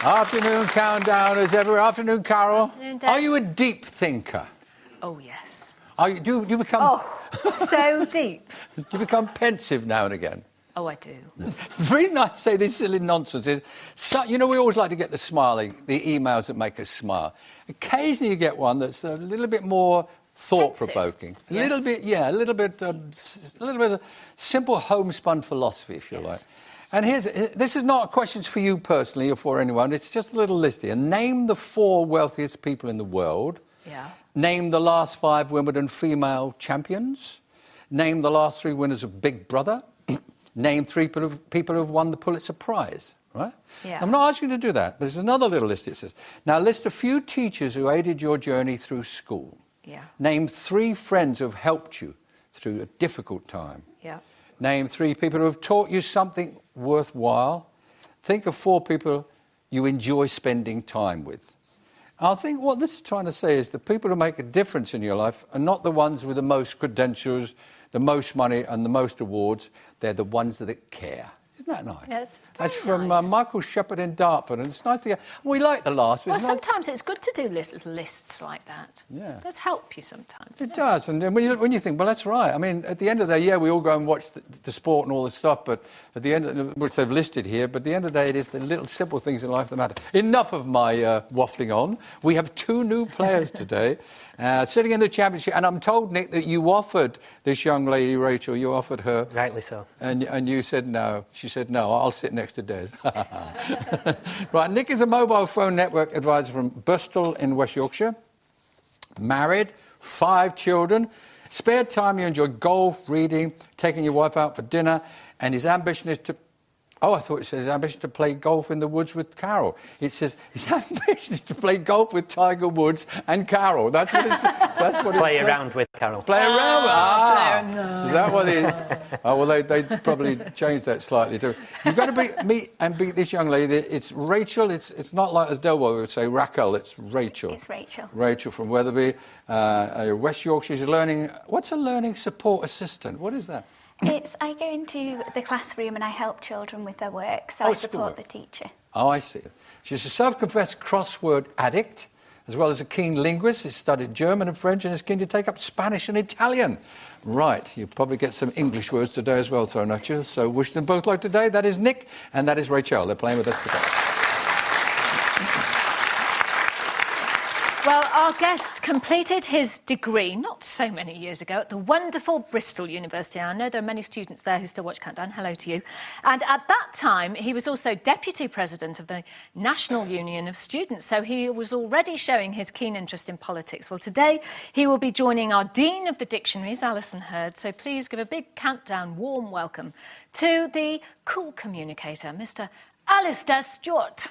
Afternoon countdown as ever. Afternoon, Carol. Afternoon, Des. Are you a deep thinker? Oh, yes. Do you become... Oh, so deep. Do you become pensive now and again? Oh, I do. The reason I say this silly nonsense is, we always like to get the emails that make us smile. Occasionally you get one that's a little bit more thought-provoking. Yes. A little bit of simple homespun philosophy, if you like. And this is not questions for you personally or for anyone. It's just a little list here. Name the 4 wealthiest people in the world. Yeah. Name the last 5 Wimbledon female champions. Name the last 3 winners of Big Brother. Name 3 people who have won the Pulitzer Prize, right? Yeah. I'm not asking you to do that. There's another little list. It says, now list a few teachers who aided your journey through school. Yeah. Name 3 friends who have helped you through a difficult time. Yeah. Name 3 people who have taught you something worthwhile. Think of 4 people you enjoy spending time with. I think what this is trying to say is the people who make a difference in your life are not the ones with the most credentials, the most money and the most awards. They're the ones that care. Isn't that nice? Yes. That's from Michael Shepherd in Dartford, and it's nice to get... We like the last. Well, sometimes it's good to do little lists like that. Yeah. It does help you sometimes. It does, and when you think, well, that's right. I mean, at the end of the day, we all go and watch the sport and all this stuff, but at the end, which they've listed here, but at the end of the day, it is the little simple things in life that matter. Enough of my waffling on. We have 2 new players today sitting in the championship, and I'm told, Nick, that you offered this young lady, Rachel, you offered her... Rightly so. And you said no. She said, no, I'll sit next to Des. Right, Nick is a mobile phone network advisor from Bristol in West Yorkshire. Married, 5 children. Spare time, you enjoy golf, reading, taking your wife out for dinner, and his ambition is to... Oh, I thought it said his ambition to play golf in the woods with Carol. It says his ambition is to play golf with Tiger Woods and Carol. That's what it's... Play around with Carol. Play around with... No. Is that what it... Oh, well, they probably changed that slightly, too. You've got to beat this young lady. It's Rachel. It's not like, as Delwell would say, Raquel. It's Rachel. It's Rachel. Rachel from Wetherby. West Yorkshire. She's learning... What's a learning support assistant? What is that? I go into the classroom and I help children with their work, so I support the teacher. Oh, I see. She's a self-confessed crossword addict, as well as a keen linguist. She's studied German and French and is keen to take up Spanish and Italian. Right, you probably get some English words today as well, thrown at you. So wish them both luck today. That is Nick and that is Rachel. They're playing with us today. Well, our guest completed his degree not so many years ago at the wonderful Bristol University. I know there are many students there who still watch Countdown. Hello to you. And at that time, he was also Deputy President of the National Union of Students, so he was already showing his keen interest in politics. Well, today he will be joining our Dean of the Dictionaries, Alison Hurd, so please give a big Countdown warm welcome to the cool communicator, Mr. Alistair Stewart.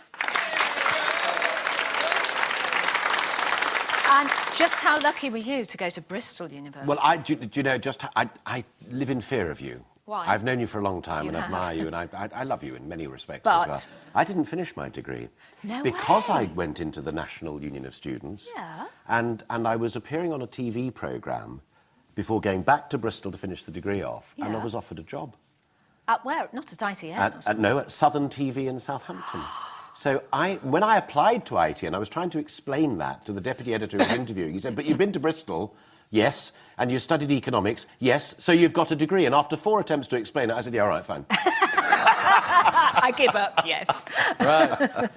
And just how lucky were you to go to Bristol University? Well, do you know, I live in fear of you. Why? I've known you for a long time You and have. admire you, and I love you in many respects But- as well. I didn't finish my degree. No because way. I went into the National Union of Students. Yeah. And I was appearing on a TV programme before going back to Bristol to finish the degree off, and I Yeah. was offered a job. At where? Not at ITN. No, at Southern TV in Southampton. So when I applied to ITN, I was trying to explain that to the deputy editor who was interviewing. He said, but you've been to Bristol, yes, and you studied economics, yes, so you've got a degree. And after 4 attempts to explain it, I said, yeah, all right, fine. I give up, yes. Right.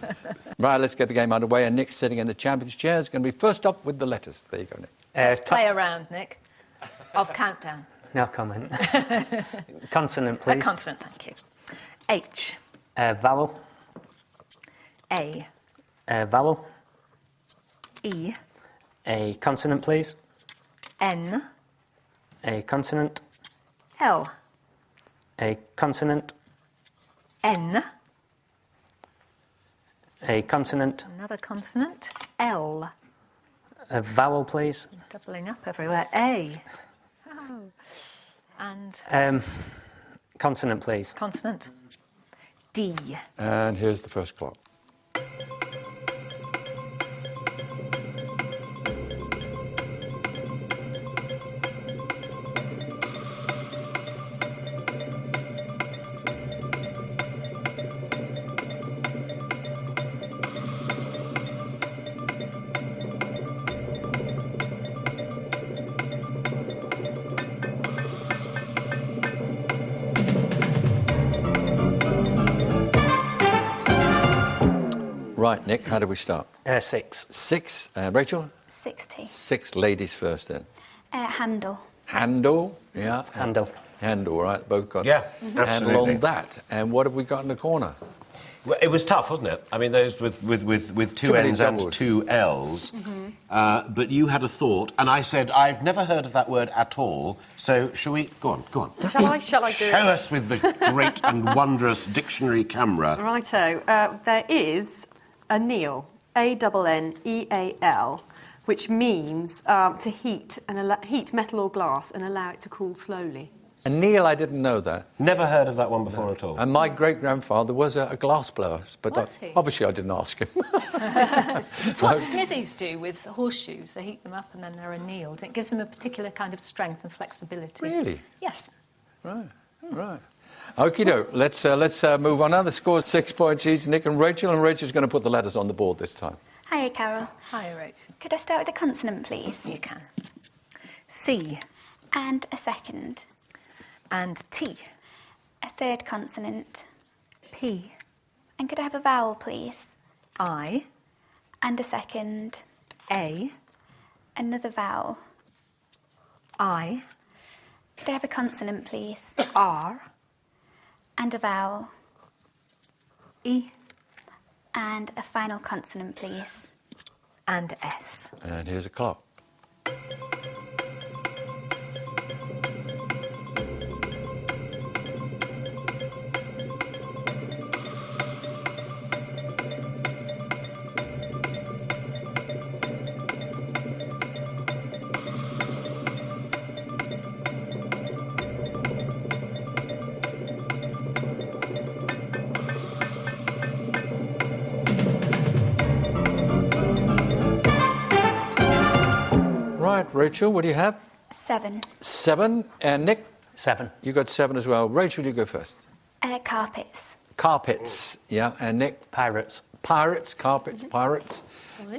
Right, let's get the game underway. And Nick's sitting in the champion's chair. Is going to be first up with the letters. There you go, Nick. Let's play around, Nick, of Countdown. No comment. Consonant, please. A consonant, thank you. H. Vowel. A. Vowel. E. A consonant, please. N. A consonant. L. A consonant. N. A consonant. Another consonant. L. A vowel, please. Doubling up everywhere. A. Oh. And Consonant, please. consonant. D. And here's the first clock. Right, Nick, how do we start? 6. 6. Rachel? 60. 6. Ladies first, then. Handle. Handle, yeah. Handle. Handle, right? Both got Yeah, handle absolutely. on that. And what have we got in the corner? Well, it was tough, wasn't it? I mean, those with two Too many N's and doubles. 2 L's. But you had a thought, and I said, I've never heard of that word at all, so shall we... Go on. Shall I do it? Show us with the great and wondrous dictionary camera. Righto. There is anneal, A-N-N-E-A-L, which means to heat heat metal or glass and allow it to cool slowly. And Neil, I didn't know that. Never heard of that one before at all. And my great-grandfather was a glass blower, but Was he? obviously I didn't ask him. It's what smithies do with horseshoes. They heat them up and then they're annealed. It gives them a particular kind of strength and flexibility. Really? Yes. Right. Okie doke. Let's move on now. The score's 6 points each. Nick and Rachel's going to put the letters on the board this time. Hiya, Carol. Hi, Rachel. Could I start with a consonant, please? You can. C And a second. and T. A third consonant. P. And could I have a vowel, please? I. And a second. A. Another vowel. I. Could I have a consonant, please? R. And a vowel. E. And a final consonant, please. And S. And here's a clock. Right, Rachel, what do you have? 7. 7. And Nick, 7. you got 7 as well. Rachel, you go first. Carpets. Carpets, yeah. And Nick? Pirates. Pirates, carpets, pirates.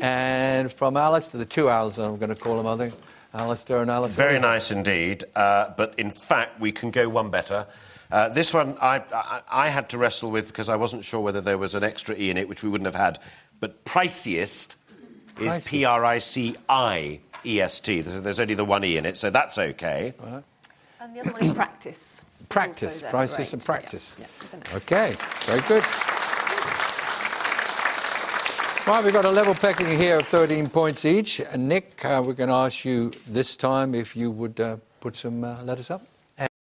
And from Alice, the 2 Al's, I'm going to call them, I think. Alistair and Alice. Very nice indeed, but in fact we can go one better. This one I had to wrestle with because I wasn't sure whether there was an extra E in it, which we wouldn't have had. But priciest is P-R-I-C-I-E-S-T. There's only the one E in it, so that's OK. Right. And the other one is practice. Practice, Also there, prices right. and practice. Yeah. OK, very good. Right, we've got a level pecking here of 13 points each. And Nick, we're going to ask you this time if you would put some letters up.